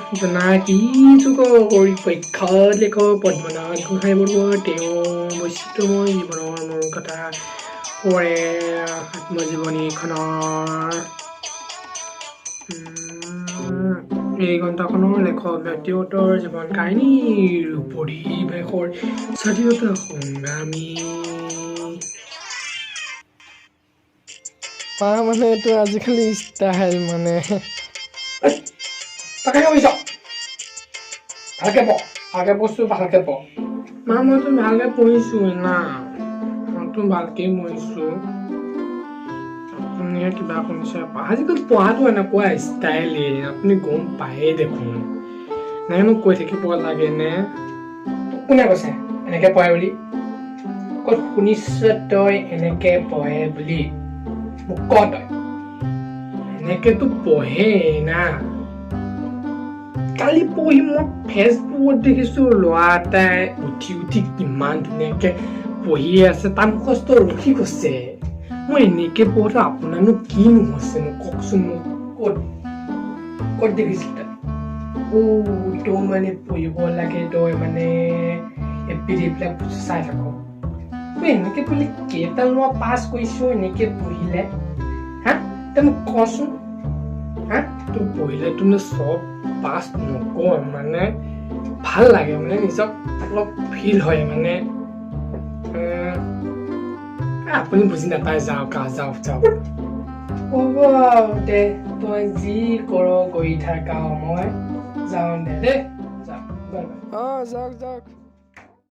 জনাকি যুগ কৰি পৰীক্ষাত লেখ পদ্মনাথ গোহাঁই বৰুৱা তেওঁ বৈচিত্ৰময় জীৱনৰ মূল কথা পৰে আত্মজীৱনীখনৰ এই গ্ৰন্থখনৰ লেখক ব্যক্তিগতৰ জীৱন কাহিনীৰ পৰিৱেশৰ স্বাধীনতা সংগ্ৰামী মানে এইটো আজিকালি ষ্টাইল মানে তাকে কৈছ ভালকে পঢ়ছো ভালকে পঢ় মইতো ভালকে পঢ়িছো না মইতো ভালকে পঢ়িছো আপুনি কিবা শুনিছে আজিকালি পঢ়াটো এনেকুৱা ষ্টাইলে আপুনি গম পায়ে দেখোন নাইনো কৈ থাকিব লাগে নে কোনে কৈছে এনেকে পঢ়ে বুলি ক'ত শুনিছ তই এনেকে পঢ়ে বুলি মোক ক তই এনেকেতো পঢ়ে না কালি পঢ়ি মই ফেচবুকত দেখিছো ল'ৰা এটাই উঠি কিমান ধুনীয়াকে পঢ়ি আছে তাৰ মুখস্থ ৰখি গৈছে মই এনেকে পঢ়োঁতে আপোনাৰনো কিনো হৈছেনো কওকচোন মোক ক'ত দেখিছিল তই মানে পঢ়িব লাগে তই মানে এইবিলাক চাই থাক তই এনেকে পঢ়িলে কেইটা ল'ৰা পাছ কৰিছ এনেকে পঢ়িলে হা তই মোক কচোন হা তই পঢ়িলে তুমি চব পাছ নকৰ মানে ভাল লাগে মানে নিজক অলপ ফিল হয় মানে আপুনি বুজি নাপায় যাওক হ'ব দে তই যি কৰ কৰি থাক মই যাওঁ দে যাওক যাওক